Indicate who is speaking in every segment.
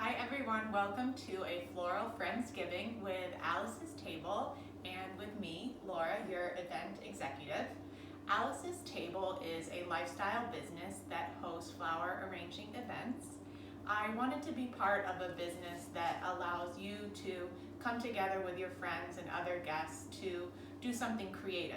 Speaker 1: Hi everyone, welcome to a Floral Friendsgiving with Alice's Table and with me, Laura, your event executive. Alice's Table is a lifestyle business that hosts flower arranging events. I wanted to be part of a business that allows you to come together with your friends and other guests to do something creative.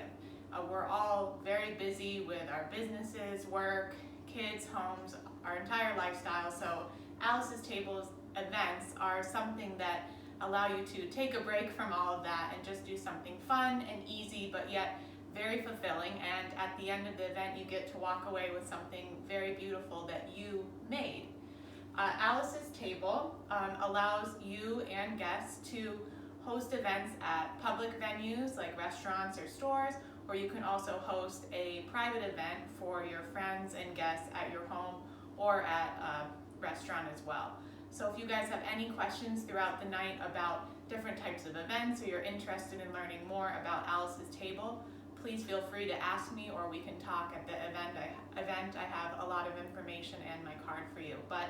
Speaker 1: We're all very busy with our businesses, work, kids, homes, our entire lifestyle, so Alice's Tables events are something that allow you to take a break from all of that and just do something fun and easy but yet very fulfilling, and at the end of the event you get to walk away with something very beautiful that you made. Alice's Table allows you and guests to host events at public venues like restaurants or stores, or you can also host a private event for your friends and guests at your home or at a restaurant as well. So if you guys have any questions throughout the night about different types of events, or you're interested in learning more about Alice's Table, please feel free to ask me, or we can talk at the event. I have a lot of information and my card for you. But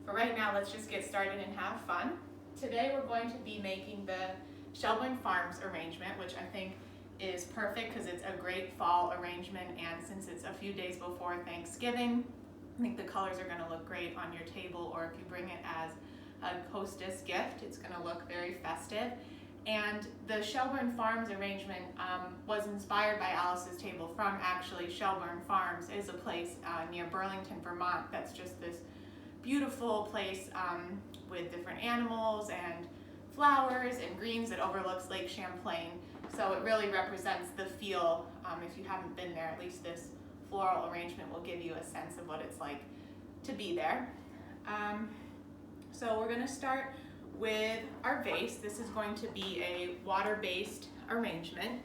Speaker 1: for right now, let's just get started and have fun. Today we're going to be making the Shelburne Farms arrangement, which I think is perfect because it's a great fall arrangement, and since it's a few days before Thanksgiving, I think the colors are going to look great on your table, or if you bring it as a hostess gift, it's going to look very festive. And the Shelburne Farms arrangement was inspired by Alice's Table from actually Shelburne Farms is a place near Burlington, Vermont, that's just this beautiful place with different animals and flowers and greens that overlooks Lake Champlain. So it really represents the feel. If you haven't been there, at least this floral arrangement will give you a sense of what it's like to be there. So we're going to start with our vase. This is going to be a water-based arrangement.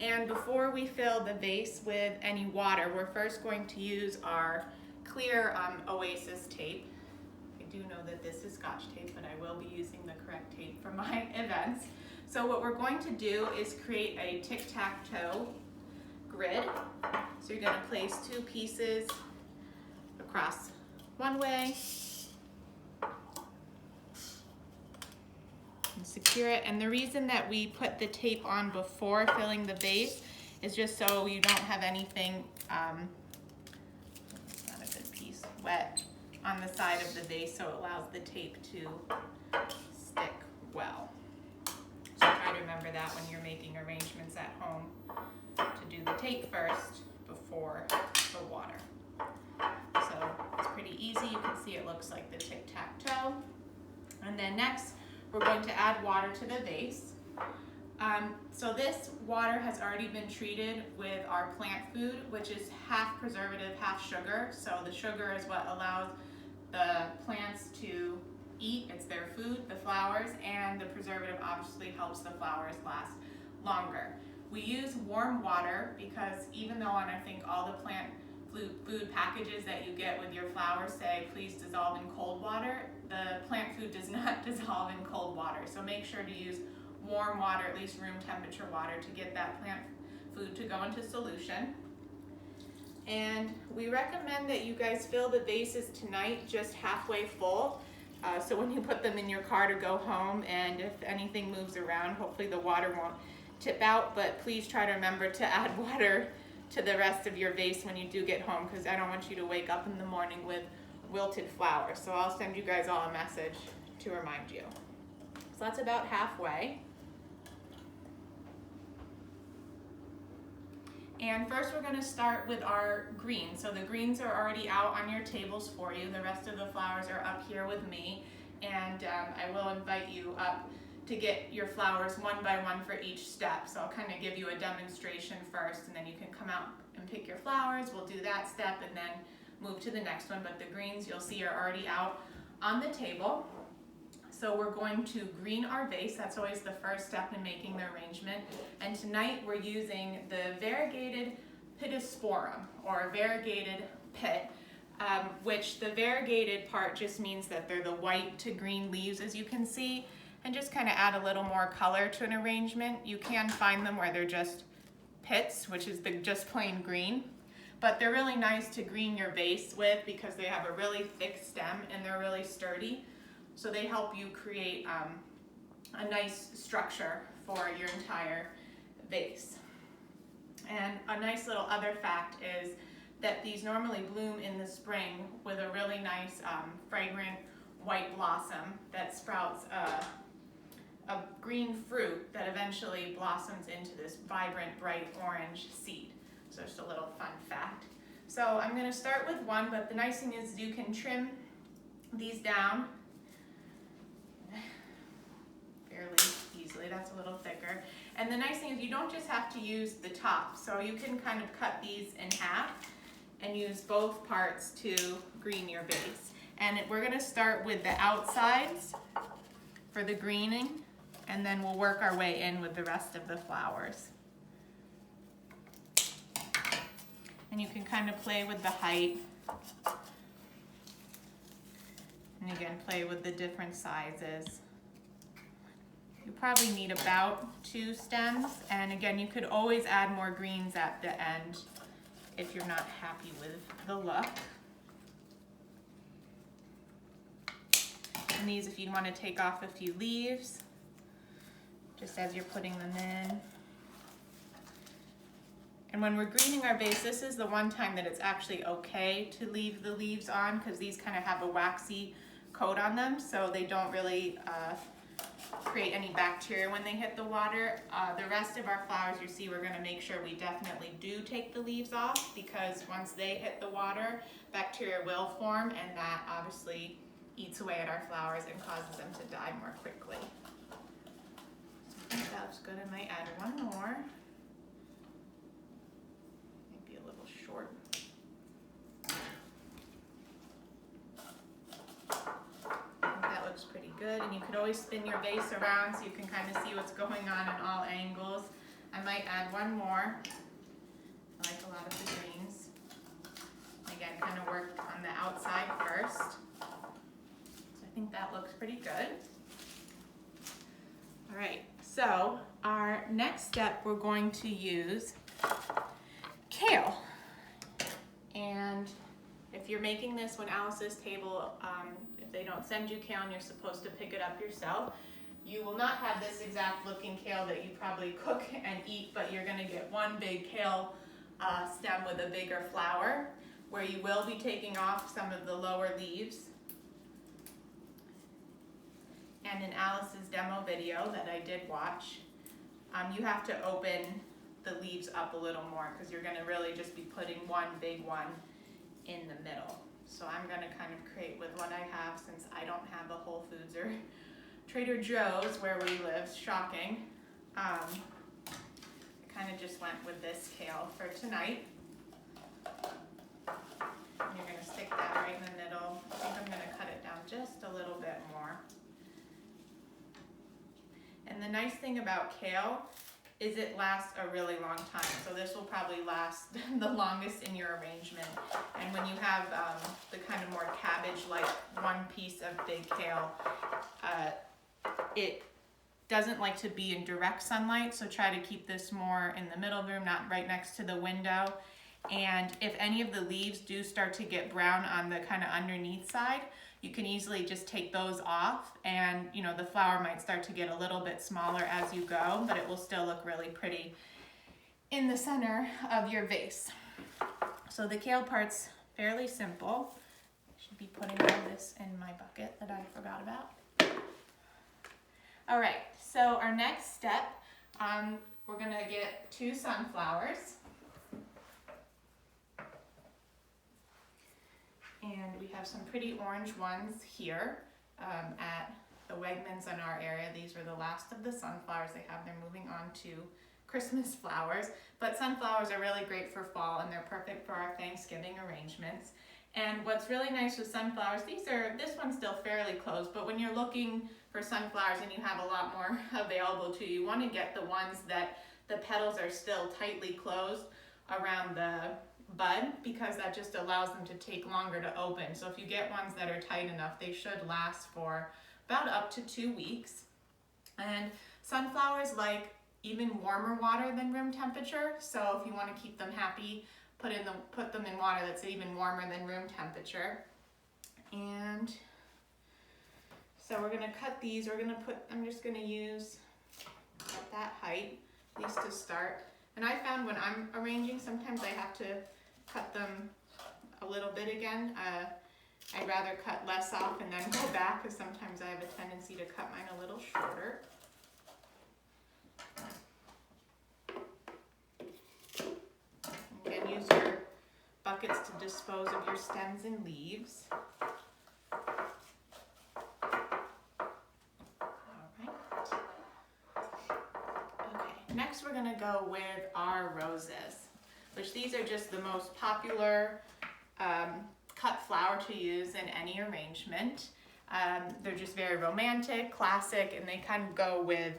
Speaker 1: And before we fill the vase with any water, we're first going to use our clear Oasis tape. I do know that this is Scotch tape, but I will be using the correct tape for my events. So what we're going to do is create a tic-tac-toe grid. So you're going to place two pieces across one way and secure it. And the reason that we put the tape on before filling the vase is just so you don't have anything, it's not a good piece, wet on the side of the vase, so it allows the tape to stick well. So try to remember that when you're making arrangements at home, to do the tape first before the water. So it's pretty easy. You can see it looks like the tic-tac-toe. And then next, we're going to add water to the vase. So this water has already been treated with our plant food, which is half preservative, half sugar. So the sugar is what allows the plants to eat. It's their food, the flowers, and the preservative obviously helps the flowers last longer. We use warm water because even though on I think all the plant food packages that you get with your flowers say please dissolve in cold water, the plant food does not dissolve in cold water. So make sure to use warm water, at least room temperature water, to get that plant food to go into solution. And we recommend that you guys fill the vases tonight just halfway full. So when you put them in your car to go home, and if anything moves around, hopefully the water won't tip out, but please try to remember to add water to the rest of your vase when you do get home, because I don't want you to wake up in the morning with wilted flowers. So I'll send you guys all a message to remind you. So that's about halfway. And first we're going to start with our greens. So the greens are already out on your tables for you. The rest of the flowers are up here with me, and I will invite you up to get your flowers one by one for each step. So I'll kind of give you a demonstration first, and then you can come out and pick your flowers. We'll do that step and then move to the next one. But the greens you'll see are already out on the table. So we're going to green our vase. That's always the first step in making the arrangement. And tonight we're using the variegated pittosporum, or variegated pit, which the variegated part just means that they're the white to green leaves, as you can see, and just kind of add a little more color to an arrangement. You can find them where they're just pits, which is the just plain green, but they're really nice to green your vase with because they have a really thick stem and they're really sturdy. So they help you create a nice structure for your entire vase. And a nice little other fact is that these normally bloom in the spring with a really nice fragrant white blossom that sprouts a green fruit that eventually blossoms into this vibrant, bright orange seed. So just a little fun fact. So I'm going to start with one, but the nice thing is you can trim these down fairly easily. That's a little thicker. And the nice thing is you don't just have to use the top. So you can kind of cut these in half and use both parts to green your vase. And we're going to start with the outsides for the greening, and then we'll work our way in with the rest of the flowers. And you can kind of play with the height. And again, play with the different sizes. You probably need about 2 stems. And again, you could always add more greens at the end if you're not happy with the look. And these, if you want to take off a few leaves, just as you're putting them in. And when we're greening our vase, this is the one time that it's actually okay to leave the leaves on, because these kind of have a waxy coat on them, so they don't really create any bacteria when they hit the water. The rest of our flowers, you see, we're going to make sure we definitely do take the leaves off, because once they hit the water, bacteria will form, and that obviously eats away at our flowers and causes them to die more quickly. So I think that's good. I might add one more. Maybe a little short. I think that looks pretty good. And you could always spin your vase around so you can kind of see what's going on in all angles. I might add one more. I like a lot of the greens. Again, kind of work on the outside first. I think that looks pretty good. All right, so our next step, we're going to use kale. And if you're making this when Alice's table, if they don't send you kale and you're supposed to pick it up yourself, you will not have this exact looking kale that you probably cook and eat, but you're gonna get one big kale stem with a bigger flower, where you will be taking off some of the lower leaves. And in Alice's demo video that I did watch, you have to open the leaves up a little more, because you're going to really just be putting one big one in the middle. So I'm going to kind of create with what I have, since I don't have a Whole Foods or Trader Joe's where we live. Shocking. I kind of just went with this kale for tonight. And you're going to stick that right in the middle. I think I'm going to cut it down just a little bit more. And the nice thing about kale is it lasts a really long time. So this will probably last the longest in your arrangement. And when you have the kind of more cabbage-like one piece of big kale, it doesn't like to be in direct sunlight. So try to keep this more in the middle of the room, not right next to the window. And if any of the leaves do start to get brown on the kind of underneath side, you can easily just take those off, and you know, the flower might start to get a little bit smaller as you go, but it will still look really pretty in the center of your vase. So the kale part's fairly simple. I should be putting all this in my bucket that I forgot about. All right, so our next step, we're gonna get 2 sunflowers. And we have some pretty orange ones here at the Wegmans in our area. These were the last of the sunflowers they have. They're moving on to Christmas flowers. But sunflowers are really great for fall, and they're perfect for our Thanksgiving arrangements. And what's really nice with sunflowers, this one's still fairly closed, but when you're looking for sunflowers and you have a lot more available to you, you want to get the ones that the petals are still tightly closed around the bud, because that just allows them to take longer to open. So if you get ones that are tight enough, they should last for about up to 2 weeks. And sunflowers like even warmer water than room temperature. So if you want to keep them happy, put them in water that's even warmer than room temperature. And So we're gonna cut these, I'm just gonna use at that height, at least to start. And I found when I'm arranging, sometimes I have to cut them a little bit again. I'd rather cut less off and then go back, because sometimes I have a tendency to cut mine a little shorter. Again, use your buckets to dispose of your stems and leaves. Next, we're going to go with our roses, which these are just the most popular cut flower to use in any arrangement. They're just very romantic, classic, and they kind of go with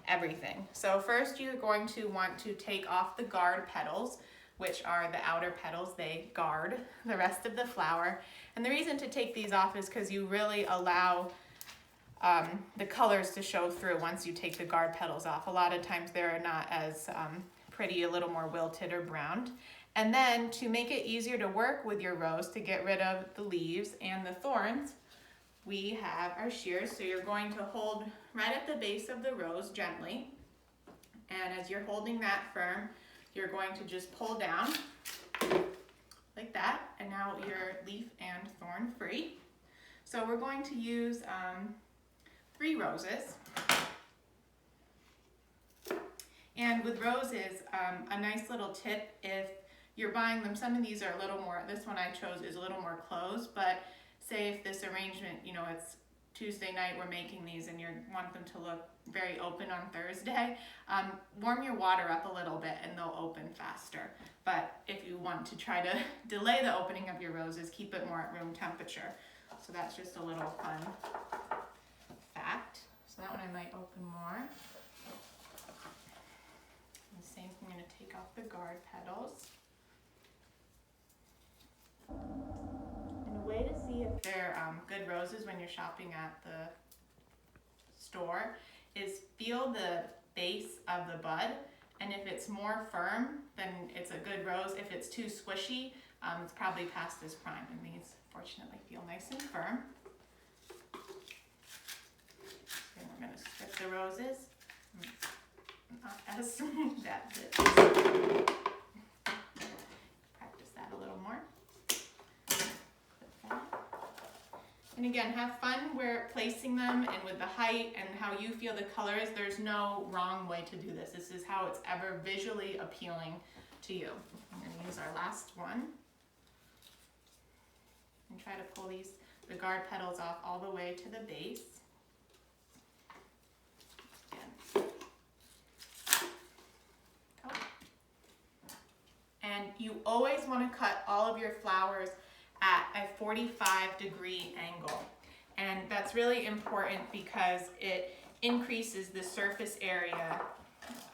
Speaker 1: everything. So first, you're going to want to take off the guard petals, which are the outer petals. They guard the rest of the flower. And the reason to take these off is because you really allow the colors to show through once you take the guard petals off. A lot of times they're not as pretty, a little more wilted or browned. And then to make it easier to work with your rose, to get rid of the leaves and the thorns, we have our shears. So you're going to hold right at the base of the rose gently. And as you're holding that firm, you're going to just pull down like that. And now you're leaf and thorn free. So we're going to use 3 roses. And with roses, a nice little tip, if you're buying them, some of these are a little more, this one I chose is a little more closed, but say if this arrangement, you know, it's Tuesday night, we're making these and you want them to look very open on Thursday, warm your water up a little bit and they'll open faster. But if you want to try to delay the opening of your roses, keep it more at room temperature. So that's just a little fun fact. So that one I might open more. And the same thing, I'm going to take off the guard petals. And a way to see if they're good roses when you're shopping at the store is feel the base of the bud, and if it's more firm, then it's a good rose. If it's too squishy, it's probably past its prime, and these fortunately feel nice and firm. And we're going to strip the roses. Not as that bit. Practice that a little more. And again, have fun where placing them and with the height and how you feel the color is. There's no wrong way to do this. This is how it's ever visually appealing to you. I'm going to use our last one. And try to pull the guard petals off all the way to the base. Again. Oh. And you always want to cut all of your flowers at a 45-degree angle. And that's really important because it increases the surface area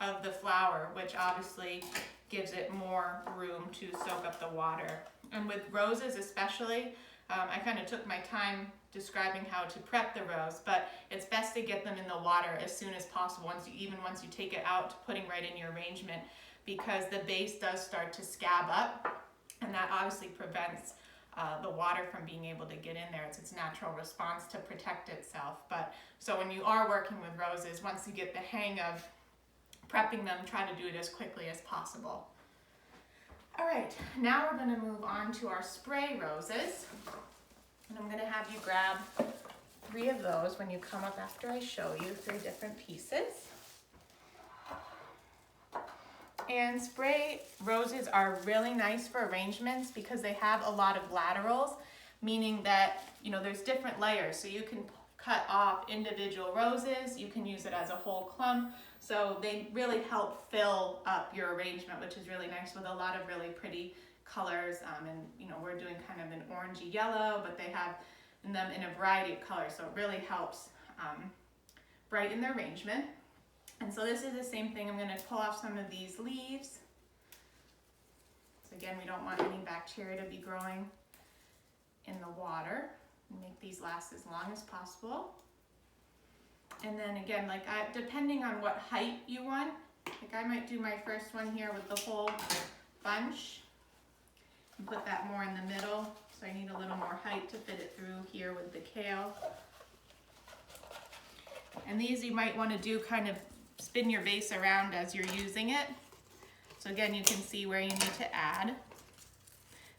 Speaker 1: of the flower, which obviously gives it more room to soak up the water. And with roses especially, I kind of took my time describing how to prep the rose, but it's best to get them in the water as soon as possible, even once you take it out, putting right in your arrangement, because the base does start to scab up, and that obviously prevents the water from being able to get in there. It's its natural response to protect itself. But so when you are working with roses, once you get the hang of prepping them, try to do it as quickly as possible. All right, now we're going to move on to our spray roses. And I'm going to have you grab 3 of those when you come up after I show you 3 different pieces. And spray roses are really nice for arrangements because they have a lot of laterals, meaning that, you know, there's different layers. So you can cut off individual roses, you can use it as a whole clump. So they really help fill up your arrangement, which is really nice with a lot of really pretty colors. And, you know, we're doing kind of an orangey yellow, but they have them in a variety of colors. So it really helps brighten the arrangement. And so this is the same thing. I'm going to pull off some of these leaves. So again, we don't want any bacteria to be growing in the water. Make these last as long as possible. And then again, like depending on what height you want, like I might do my first one here with the whole bunch and put that more in the middle. So I need a little more height to fit it through here with the kale. And these you might want to do kind of spin your vase around as you're using it. So again, you can see where you need to add.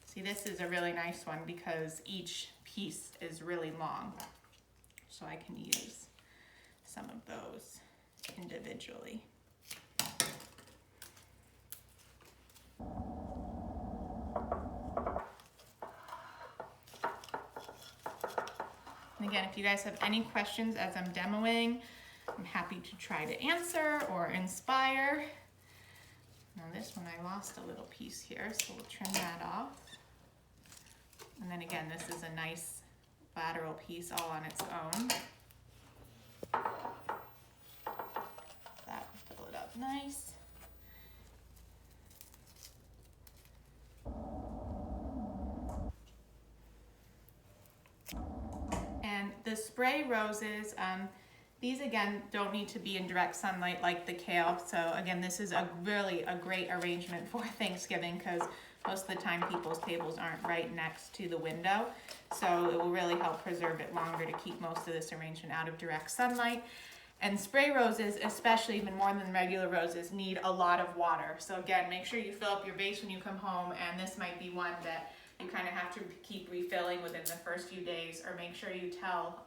Speaker 1: See, this is a really nice one because each piece is really long. So I can use some of those individually. And again, if you guys have any questions as I'm demoing, I'm happy to try to answer or inspire. Now this one, I lost a little piece here, so we'll trim that off. And then again, this is a nice lateral piece all on its own. That will fill it up nice. And the spray roses, these again don't need to be in direct sunlight like the kale. So again, this is really a great arrangement for Thanksgiving because most of the time people's tables aren't right next to the window. So it will really help preserve it longer to keep most of this arrangement out of direct sunlight. And spray roses, especially even more than regular roses, need a lot of water. So again, make sure you fill up your vase when you come home, and this might be one that you kind of have to keep refilling within the first few days, or make sure you tell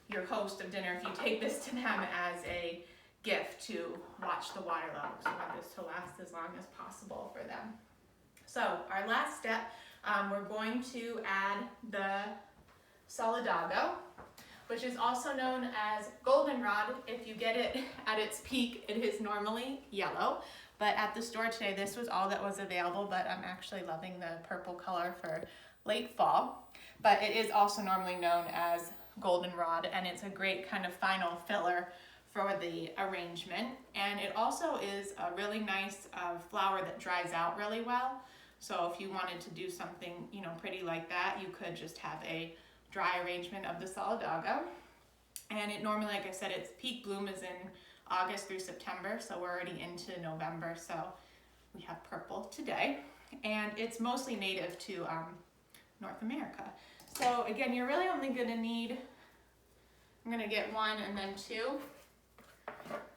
Speaker 1: your host of dinner if you take this to them as a gift to watch the water levels. So want this to last as long as possible for them. So our last step, we're going to add the solidago, which is also known as goldenrod. If you get it at its peak, it is normally yellow. But at the store today, this was all that was available, but I'm actually loving the purple color for late fall. But it is also normally known as goldenrod, and it's a great kind of final filler for the arrangement. And it also is a really nice flower that dries out really well. So if you wanted to do something, you know, pretty like that, you could just have a dry arrangement of the solidago. And it normally, like I said, its peak bloom is in August through September, so we're already into November, so we have purple today. And it's mostly native to North America. So again, you're really only gonna need, I'm gonna get one and then two.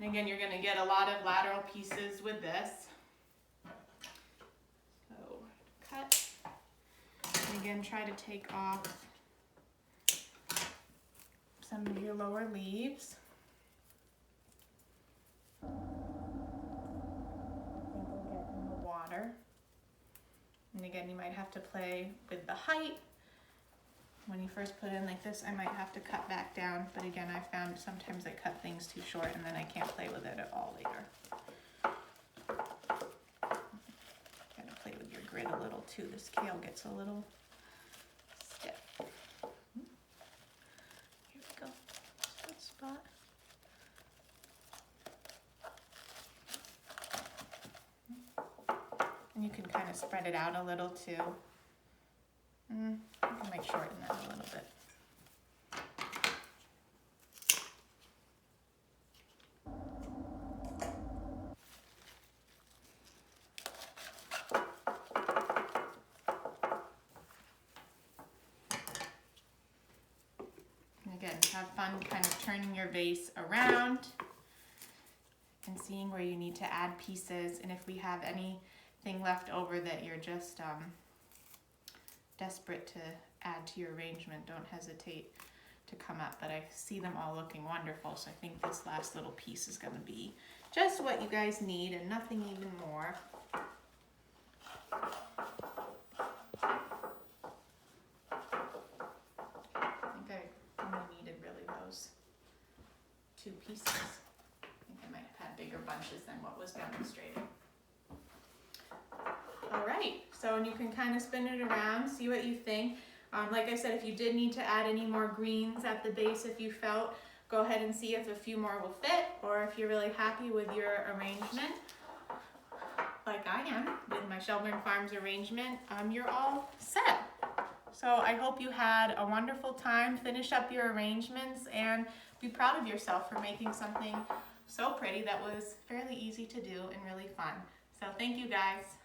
Speaker 1: And again, you're gonna get a lot of lateral pieces with this. So cut, and again, try to take off some of your lower leaves. I think we'll get in the water. And again, you might have to play with the height. When you first put it in like this, I might have to cut back down. But again, I found sometimes I cut things too short and then I can't play with it at all later. Gotta play with your grid a little too. This kale gets a little stiff. Here we go. Good spot. And you can kind of spread it out a little too. I might shorten that a little bit. And again, have fun kind of turning your vase around and seeing where you need to add pieces. And if we have anything left over that you're just desperate to add to your arrangement, don't hesitate to come up. But I see them all looking wonderful, so I think this last little piece is going to be just what you guys need and nothing even more. I think I only needed really those two pieces. I think I might have had bigger bunches than what was demonstrated. All right, so and you can kind of spin it around, see what you think. Like I said, if you did need to add any more greens at the base, if you felt, go ahead and see if a few more will fit, or if you're really happy with your arrangement, like I am with my Shelburne Farms arrangement, you're all set. So I hope you had a wonderful time. Finish up your arrangements and be proud of yourself for making something so pretty that was fairly easy to do and really fun. So thank you guys.